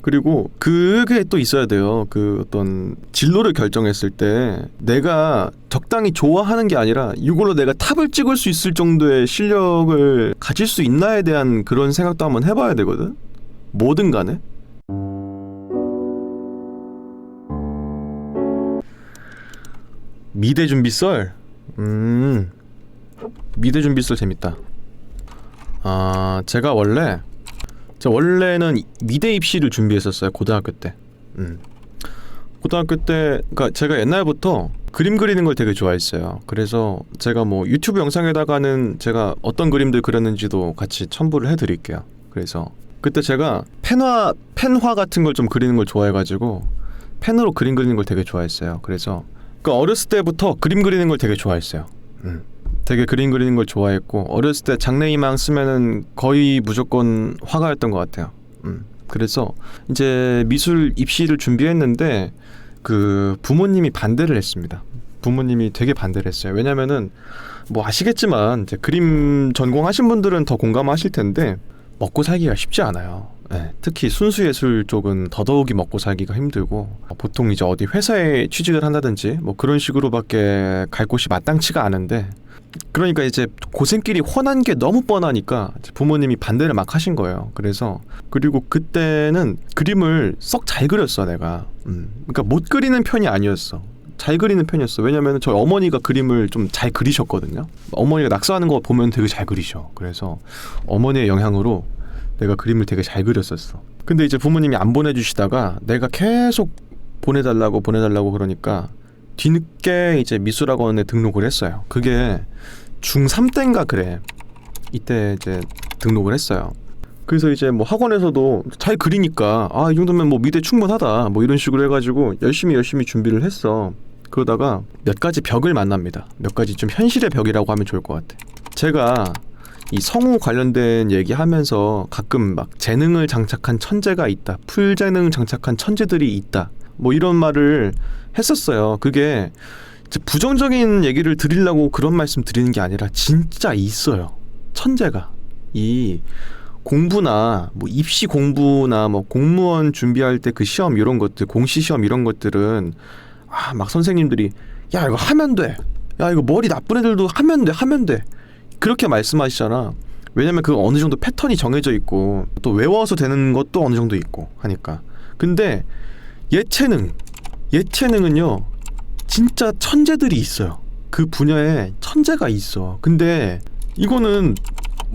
그리고 그게 또 있어야 돼요. 그 어떤 진로를 결정했을 때 내가 적당히 좋아하는 게 아니라 이걸로 내가 탑을 찍을 수 있을 정도의 실력을 가질 수 있나에 대한 그런 생각도 한번 해봐야 되거든. 뭐든 간에. 미대 준비썰? 미대 준비썰 재밌다. 제가 원래는 미대 입시를 준비했었어요. 고등학교 때. 고등학교 때, 그러니까 제가 옛날부터 그림 그리는 걸 되게 좋아했어요. 그래서 제가 뭐 유튜브 영상에다가는 제가 어떤 그림들 그렸는지도 같이 첨부를 해드릴게요. 그래서 그때 제가 펜화 같은 걸 좀 그리는 걸 좋아해가지고 펜으로 그림 그리는 걸 되게 좋아했어요. 그래서 그러니까 어렸을 때부터 그림 그리는 걸 되게 좋아했어요. 되게 그림 그리는 걸 좋아했고 어렸을 때 장래희망 쓰면은 거의 무조건 화가였던 것 같아요. 그래서 이제 미술 입시를 준비했는데 그 부모님이 반대를 했습니다. 부모님이 되게 반대를 했어요. 왜냐면은 뭐 아시겠지만 이제 그림 전공하신 분들은 더 공감하실 텐데 먹고 살기가 쉽지 않아요. 네, 특히 순수예술 쪽은 더더욱이 먹고 살기가 힘들고 보통 이제 어디 회사에 취직을 한다든지 뭐 그런 식으로밖에 갈 곳이 마땅치가 않은데 그러니까 이제 고생길이 훤한 게 너무 뻔하니까 부모님이 반대를 막 하신 거예요. 그래서 그리고 그때는 그림을 썩 잘 그렸어 내가. 그러니까 못 그리는 편이 아니었어. 잘 그리는 편이었어. 왜냐면 저희 어머니가 그림을 좀 잘 그리셨거든요. 어머니가 낙서하는 거 보면 되게 잘 그리셔. 그래서 어머니의 영향으로 내가 그림을 되게 잘 그렸었어. 근데 이제 부모님이 안 보내주시다가 내가 계속 보내달라고 그러니까 뒤늦게 이제 미술학원에 등록을 했어요. 그게 중3 때인가 그래. 이때 이제 등록을 했어요. 그래서 이제 뭐 학원에서도 잘 그리니까 이 정도면 뭐 미대 충분하다 뭐 이런 식으로 해가지고 열심히 준비를 했어. 그러다가 몇 가지 벽을 만납니다. 몇 가지 좀 현실의 벽이라고 하면 좋을 것 같아. 제가 이 성우 관련된 얘기하면서 가끔 막 재능을 장착한 천재가 있다, 풀재능 장착한 천재들이 있다 뭐 이런 말을 했었어요. 그게 부정적인 얘기를 드리려고 그런 말씀 드리는 게 아니라 진짜 있어요. 천재가. 이 공부나 뭐 입시 공부나 뭐 공무원 준비할 때 그 시험 이런 것들, 공시 시험 이런 것들은 막 선생님들이 야 이거 하면 돼, 야 이거 머리 나쁜 애들도 하면 돼 그렇게 말씀하시잖아. 왜냐면 그 어느 정도 패턴이 정해져 있고 또 외워서 되는 것도 어느 정도 있고 하니까. 근데 예체능은요 진짜 천재들이 있어요. 그 분야에 천재가 있어. 근데 이거는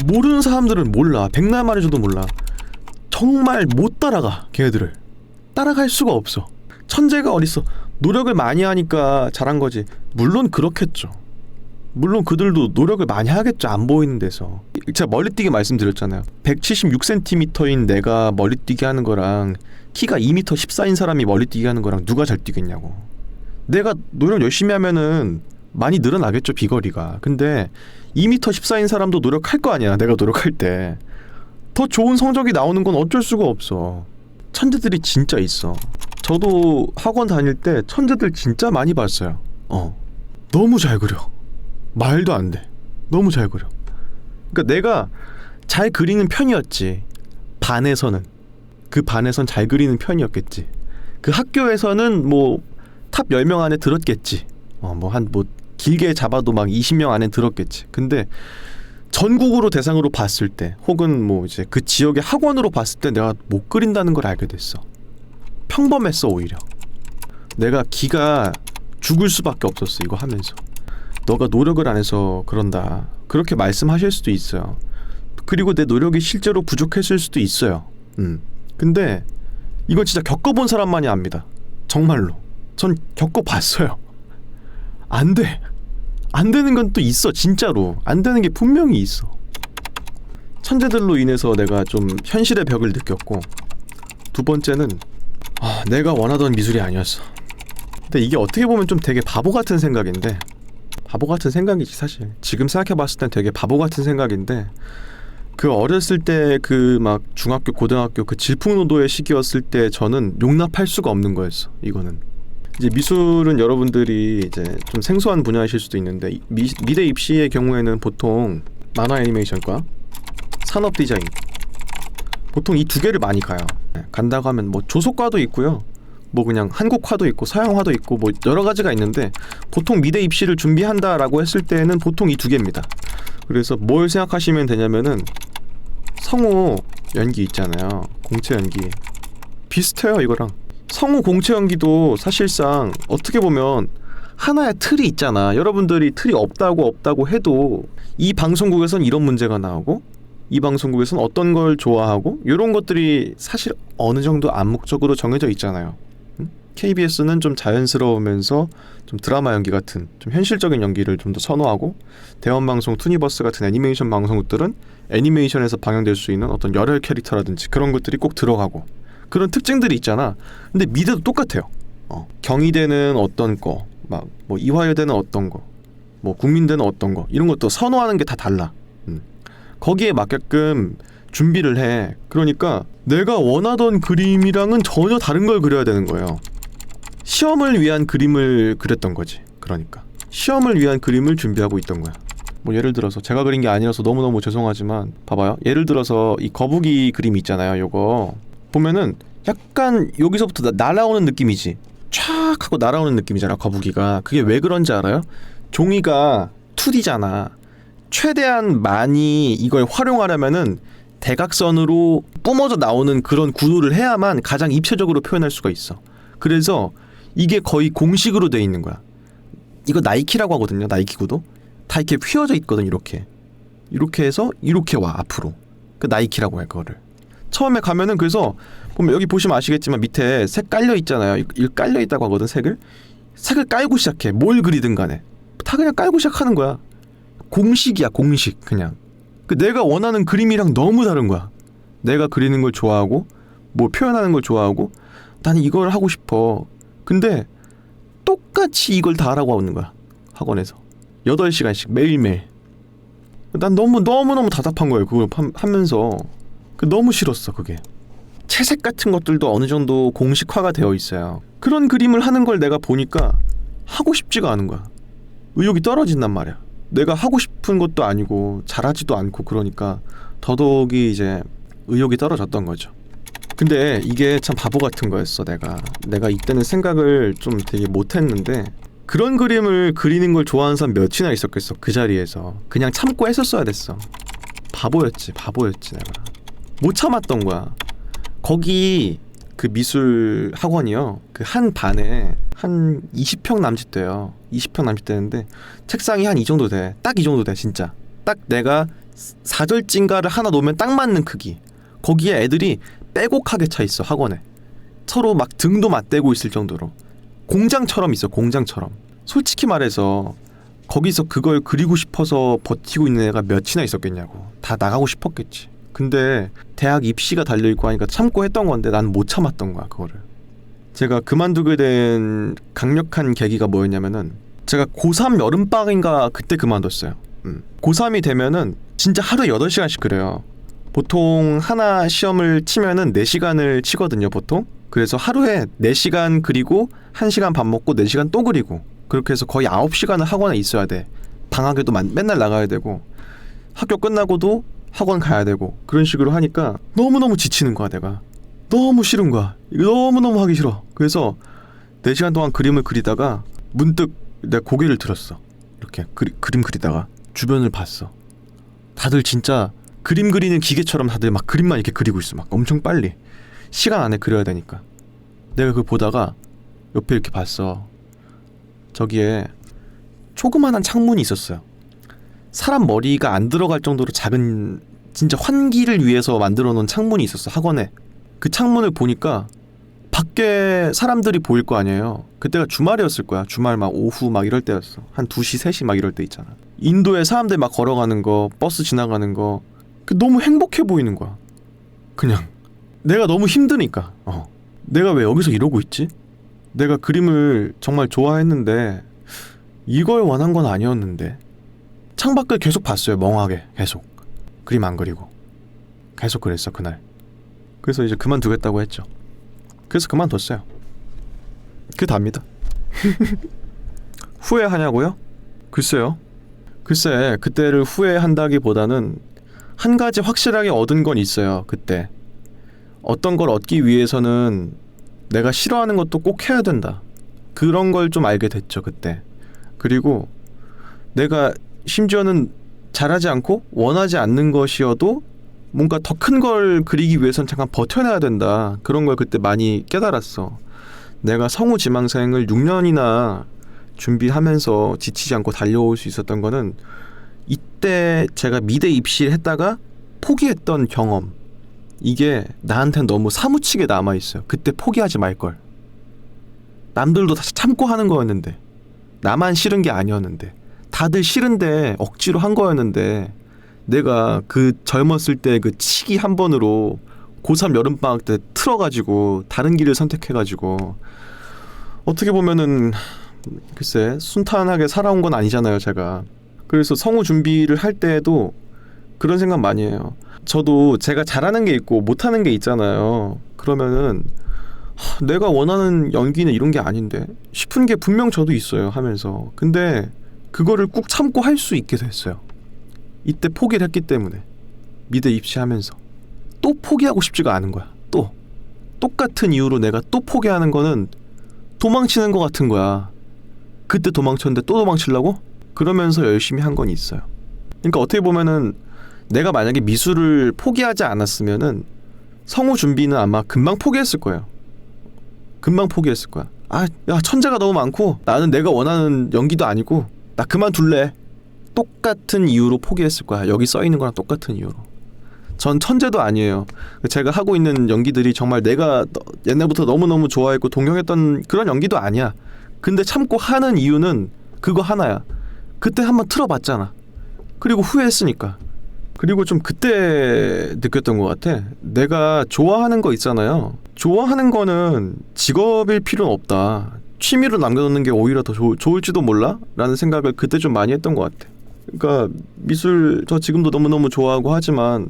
모르는 사람들은 몰라. 백날 말해줘도 몰라. 정말 못 따라가. 걔네들을 따라갈 수가 없어. 천재가 어딨어. 노력을 많이 하니까 잘한 거지. 물론 그렇겠죠. 물론 그들도 노력을 많이 하겠죠. 안 보이는 데서. 제가 멀리뛰기 말씀드렸잖아요. 176cm인 내가 멀리뛰기 하는 거랑 키가 2m 14인 사람이 멀리뛰기 하는 거랑 누가 잘 뛰겠냐고. 내가 노력 열심히 하면은 많이 늘어나겠죠, 비거리가. 근데 2m 14인 사람도 노력할 거 아니야. 내가 노력할 때 더 좋은 성적이 나오는 건 어쩔 수가 없어. 천재들이 진짜 있어. 저도 학원 다닐 때 천재들 진짜 많이 봤어요. 너무 잘 그려. 말도 안 돼. 너무 잘 그려. 그러니까 내가 잘 그리는 편이었지. 반에서는. 그 반에선 잘 그리는 편이었겠지. 그 학교에서는 뭐 탑 10명 안에 들었겠지. 길게 잡아도 막 20명 안에 들었겠지. 근데 전국으로 대상으로 봤을 때 혹은 뭐 이제 그 지역의 학원으로 봤을 때 내가 못 그린다는 걸 알게 됐어. 평범했어. 오히려 내가 기가 죽을 수밖에 없었어. 이거 하면서 너가 노력을 안 해서 그런다 그렇게 말씀하실 수도 있어요. 그리고 내 노력이 실제로 부족했을 수도 있어요. 근데 이건 진짜 겪어본 사람만이 압니다. 정말로 전 겪어봤어요. 안 돼. 안 되는 건 또 있어. 진짜로 안 되는 게 분명히 있어. 천재들로 인해서 내가 좀 현실의 벽을 느꼈고, 두 번째는 내가 원하던 미술이 아니었어. 근데 이게 어떻게 보면 좀 되게 바보 같은 생각인데, 바보 같은 생각이지 사실. 지금 생각해봤을 땐 되게 바보 같은 생각인데, 그 어렸을 때 그 막 중학교 고등학교 그 질풍노도의 시기였을 때 저는 용납할 수가 없는 거였어. 이거는 이제 미술은 여러분들이 이제 좀 생소한 분야이실 수도 있는데 미대 입시의 경우에는 보통 만화 애니메이션과 산업 디자인, 보통 이 두 개를 많이 가요. 간다고 하면 뭐 조속과도 있고요. 뭐 그냥 한국화도 있고 서양화도 있고 뭐 여러 가지가 있는데 보통 미대 입시를 준비한다라고 했을 때는 보통 이 두 개입니다. 그래서 뭘 생각하시면 되냐면은 성우 연기 있잖아요. 공채 연기 비슷해요 이거랑. 성우 공채 연기도 사실상 어떻게 보면 하나의 틀이 있잖아. 여러분들이 틀이 없다고 해도 이 방송국에선 이런 문제가 나오고 이 방송국에선 어떤 걸 좋아하고 이런 것들이 사실 어느 정도 암묵적으로 정해져 있잖아요. KBS는 좀 자연스러우면서 좀 드라마 연기 같은 좀 현실적인 연기를 좀 더 선호하고 대원방송 투니버스 같은 애니메이션 방송국들은 애니메이션에서 방영될 수 있는 어떤 열혈 캐릭터라든지 그런 것들이 꼭 들어가고 그런 특징들이 있잖아. 근데 미대도 똑같아요. 경희대는 어떤 거, 막 뭐 이화여대는 어떤 거, 뭐 국민대는 어떤 거 이런 것도 선호하는 게 다 달라. 거기에 맞게끔 준비를 해. 그러니까 내가 원하던 그림이랑은 전혀 다른 걸 그려야 되는 거예요. 시험을 위한 그림을 그렸던 거지. 그러니까 시험을 위한 그림을 준비하고 있던 거야. 뭐 예를 들어서 제가 그린 게 아니라서 너무너무 죄송하지만 봐봐요. 예를 들어서 이 거북이 그림 있잖아요. 요거 보면은 약간 여기서부터 날아오는 느낌이지. 촥 하고 날아오는 느낌이잖아 거북이가. 그게 왜 그런지 알아요? 종이가 2D잖아. 최대한 많이 이걸 활용하려면은 대각선으로 뿜어져 나오는 그런 구도를 해야만 가장 입체적으로 표현할 수가 있어. 그래서 이게 거의 공식으로 돼 있는 거야. 이거 나이키라고 하거든요. 나이키 구도 다 이렇게 휘어져 있거든. 이렇게 해서 이렇게 와 앞으로. 그 나이키라고 해 그거를. 처음에 가면은 그래서 보면 여기 보시면 아시겠지만 밑에 색 깔려 있잖아요. 이거 깔려 있다고 하거든. 색을 깔고 시작해. 뭘 그리든 간에 다 그냥 깔고 시작하는 거야. 공식이야 공식. 그냥 내가 원하는 그림이랑 너무 다른 거야. 내가 그리는 걸 좋아하고 뭐 표현하는 걸 좋아하고 나는 이걸 하고 싶어. 근데 똑같이 이걸 다 하라고 하는 거야 학원에서 8시간씩 매일매일. 난 너무너무 답답한 거예요 그걸 하면서. 너무 싫었어 그게. 채색 같은 것들도 어느 정도 공식화가 되어 있어요. 그런 그림을 하는 걸 내가 보니까 하고 싶지가 않은 거야. 의욕이 떨어진단 말이야. 내가 하고 싶은 것도 아니고 잘하지도 않고 그러니까 더더욱이 이제 의욕이 떨어졌던 거죠. 근데 이게 참 바보 같은 거였어. 내가 이때는 생각을 좀 되게 못했는데 그런 그림을 그리는 걸 좋아하는 사람 몇이나 있었겠어. 그 자리에서 그냥 참고 했었어야 됐어. 바보였지 내가. 못 참았던 거야. 거기 그 미술 학원이요. 그 한 반에 한 20평 남짓 돼요. 20평 남짓 되는데 책상이 한 이 정도 돼. 딱 이 정도 돼 진짜. 딱 내가 사절진가를 하나 놓으면 딱 맞는 크기. 거기에 애들이 빼곡하게 차 있어 학원에. 서로 막 등도 맞대고 있을 정도로. 공장처럼 있어 공장처럼. 솔직히 말해서 거기서 그걸 그리고 싶어서 버티고 있는 애가 몇이나 있었겠냐고. 다 나가고 싶었겠지. 근데 대학 입시가 달려있고 하니까 참고 했던 건데 난 못 참았던 거야 그거를. 제가 그만두게 된 강력한 계기가 뭐였냐면은 제가 고3 여름방학인가 그때 그만뒀어요. 고3이 되면은 진짜 하루에 8시간씩 그려요. 보통 하나 시험을 치면은 4시간을 치거든요 보통. 그래서 하루에 4시간 그리고 1시간 밥 먹고 4시간 또 그리고 그렇게 해서 거의 9시간을 학원에 있어야 돼. 방학에도 맨날 나가야 되고 학교 끝나고도 학원 가야 되고 그런 식으로 하니까 너무너무 지치는 거야 내가. 너무 싫은 거야. 이거 너무너무 하기 싫어. 그래서 4시간 동안 그림을 그리다가 문득 내가 고개를 들었어. 이렇게 그림 그리다가 주변을 봤어. 다들 진짜 그림 그리는 기계처럼 다들 막 그림만 이렇게 그리고 있어. 막 엄청 빨리 시간 안에 그려야 되니까. 내가 그걸 보다가 옆에 이렇게 봤어. 저기에 조그만한 창문이 있었어요. 사람 머리가 안 들어갈 정도로 작은 진짜 환기를 위해서 만들어 놓은 창문이 있었어 학원에. 그 창문을 보니까 밖에 사람들이 보일 거 아니에요. 그때가 주말이었을 거야. 주말 막 오후 막 이럴 때였어. 한 2시 3시 막 이럴 때 있잖아. 인도에 사람들 막 걸어가는 거 버스 지나가는 거 너무 행복해 보이는 거야. 그냥 내가 너무 힘드니까. 내가 왜 여기서 이러고 있지? 내가 그림을 정말 좋아했는데 이걸 원한 건 아니었는데. 창밖을 계속 봤어요. 멍하게 계속. 그림 안 그리고 계속 그랬어 그날. 그래서 이제 그만두겠다고 했죠. 그래서 그만뒀어요. 그게 답니다. 후회하냐고요? 글쎄요. 그때를 후회한다기보다는 한 가지 확실하게 얻은 건 있어요. 그때 어떤 걸 얻기 위해서는 내가 싫어하는 것도 꼭 해야 된다. 그런 걸 좀 알게 됐죠, 그때. 그리고 내가 심지어는 잘하지 않고 원하지 않는 것이어도 뭔가 더 큰 걸 그리기 위해서는 잠깐 버텨내야 된다. 그런 걸 그때 많이 깨달았어. 내가 성우지망생을 6년이나 준비하면서 지치지 않고 달려올 수 있었던 거는 이때 제가 미대 입시를 했다가 포기했던 경험, 이게 나한테는 너무 사무치게 남아있어요. 그때 포기하지 말걸. 남들도 다 참고 하는 거였는데, 나만 싫은 게 아니었는데, 다들 싫은데 억지로 한 거였는데, 내가 그 젊었을 때 그 치기 한 번으로 고3 여름방학 때 틀어가지고 다른 길을 선택해가지고, 어떻게 보면은 글쎄 순탄하게 살아온 건 아니잖아요, 제가. 그래서 성우 준비를 할 때에도 그런 생각 많이 해요. 저도 제가 잘하는 게 있고 못하는 게 있잖아요. 그러면은 내가 원하는 연기는 이런 게 아닌데 싶은 게 분명 저도 있어요, 하면서. 근데 그거를 꾹 참고 할 수 있게 됐어요. 이때 포기를 했기 때문에. 미대 입시하면서 또 포기하고 싶지가 않은 거야. 또 똑같은 이유로 내가 또 포기하는 거는 도망치는 거 같은 거야. 그때 도망쳤는데 또 도망치려고? 그러면서 열심히 한 건 있어요. 그러니까 어떻게 보면은 내가 만약에 미술을 포기하지 않았으면은 성우 준비는 아마 금방 포기했을 거예요. 금방 포기했을 거야. 아, 야, 천재가 너무 많고 나는 내가 원하는 연기도 아니고 나 그만둘래. 똑같은 이유로 포기했을 거야. 여기 써 있는 거랑 똑같은 이유로. 전 천재도 아니에요. 제가 하고 있는 연기들이 정말 내가 옛날부터 너무너무 좋아했고 동경했던 그런 연기도 아니야. 근데 참고 하는 이유는 그거 하나야. 그때 한번 틀어봤잖아. 그리고 후회했으니까. 그리고 좀 그때 느꼈던 것 같아. 내가 좋아하는 거 있잖아요. 좋아하는 거는 직업일 필요는 없다. 취미로 남겨놓는 게 오히려 더 좋을지도 몰라? 라는 생각을 그때 좀 많이 했던 것 같아. 그러니까 미술 저 지금도 너무너무 좋아하고 하지만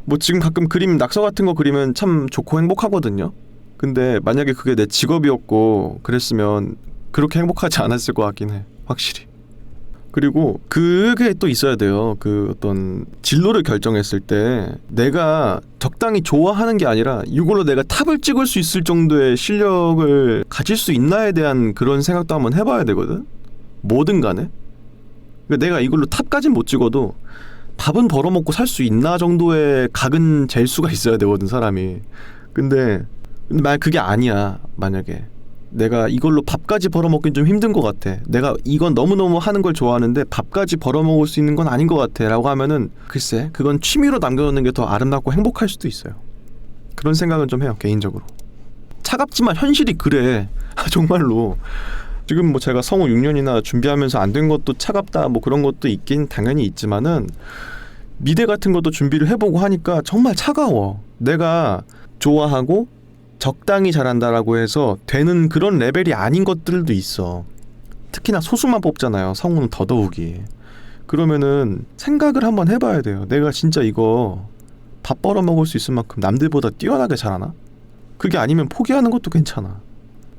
뭐 지금 가끔 그림 낙서 같은 거 그리면 참 좋고 행복하거든요. 근데 만약에 그게 내 직업이었고 그랬으면 그렇게 행복하지 않았을 것 같긴 해. 확실히. 그리고 그게 또 있어야 돼요. 그 어떤 진로를 결정했을 때 내가 적당히 좋아하는 게 아니라 이걸로 내가 탑을 찍을 수 있을 정도의 실력을 가질 수 있나에 대한 그런 생각도 한번 해봐야 되거든. 뭐든 간에. 그러니까 내가 이걸로 탑까진 못 찍어도 밥은 벌어먹고 살 수 있나 정도의 각은 잴 수가 있어야 되거든, 사람이. 근데 만약 그게 아니야. 만약에 내가 이걸로 밥까지 벌어먹긴 좀 힘든 것 같아. 내가 이건 너무너무 하는 걸 좋아하는데 밥까지 벌어먹을 수 있는 건 아닌 것 같아 라고 하면은 글쎄 그건 취미로 남겨놓는 게 더 아름답고 행복할 수도 있어요. 그런 생각은 좀 해요, 개인적으로. 차갑지만 현실이 그래. 정말로. 지금 뭐 제가 성우 6년이나 준비하면서 안 된 것도 차갑다 뭐 그런 것도 있긴 당연히 있지만은 미대 같은 것도 준비를 해보고 하니까 정말 차가워. 내가 좋아하고 적당히 잘한다라고 해서 되는 그런 레벨이 아닌 것들도 있어. 특히나 소수만 뽑잖아요. 성우는 더더욱이. 그러면은 생각을 한번 해봐야 돼요. 내가 진짜 이거 밥 벌어먹을 수 있을 만큼 남들보다 뛰어나게 잘하나? 그게 아니면 포기하는 것도 괜찮아.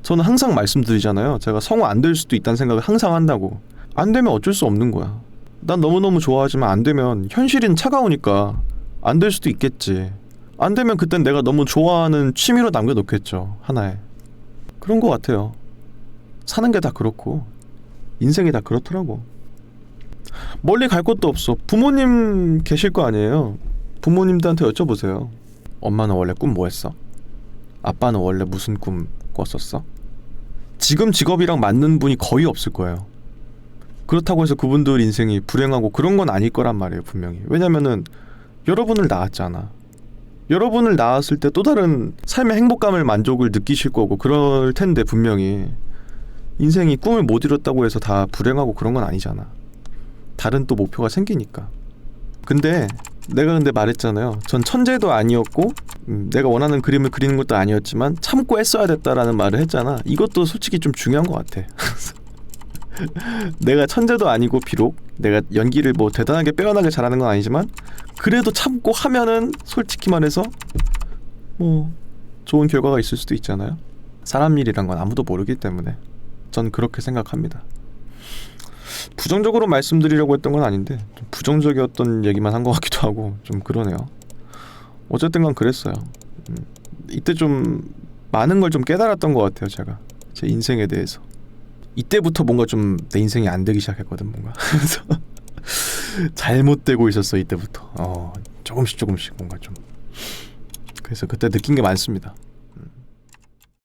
저는 항상 말씀드리잖아요. 제가 성우 안 될 수도 있다는 생각을 항상 한다고. 안 되면 어쩔 수 없는 거야. 난 너무너무 좋아하지만 안 되면 현실은 차가우니까 안 될 수도 있겠지. 안 되면 그땐 내가 너무 좋아하는 취미로 남겨놓겠죠. 하나에. 그런 것 같아요. 사는 게 다 그렇고 인생이 다 그렇더라고. 멀리 갈 곳도 없어. 부모님 계실 거 아니에요. 부모님들한테 여쭤보세요. 엄마는 원래 꿈 뭐 했어? 아빠는 원래 무슨 꿈 꿨었어? 지금 직업이랑 맞는 분이 거의 없을 거예요. 그렇다고 해서 그분들 인생이 불행하고 그런 건 아닐 거란 말이에요, 분명히. 왜냐면은 여러분을 낳았잖아. 여러분을 낳았을 때 또 다른 삶의 행복감을 만족을 느끼실 거고 그럴 텐데 분명히 인생이 꿈을 못 이뤘다고 해서 다 불행하고 그런 건 아니잖아. 다른 또 목표가 생기니까. 근데 말했잖아요. 전 천재도 아니었고 내가 원하는 그림을 그리는 것도 아니었지만 참고 애써야 됐다라는 말을 했잖아. 이것도 솔직히 좀 중요한 것 같아. 내가 천재도 아니고 비록 내가 연기를 뭐 대단하게 빼어나게 잘하는 건 아니지만 그래도 참고 하면은 솔직히 말해서 뭐 좋은 결과가 있을 수도 있잖아요. 사람 일이란 건 아무도 모르기 때문에 전 그렇게 생각합니다. 부정적으로 말씀드리려고 했던 건 아닌데 좀 부정적이었던 얘기만 한 것 같기도 하고 좀 그러네요. 어쨌든 간 그랬어요. 이때 좀 많은 걸 좀 깨달았던 것 같아요. 제가 제 인생에 대해서 이때부터 뭔가 좀 내 인생이 안 되기 시작했거든. 뭔가 그래서 잘못되고 있었어 이때부터. 조금씩 뭔가 좀. 그래서 그때 느낀 게 많습니다.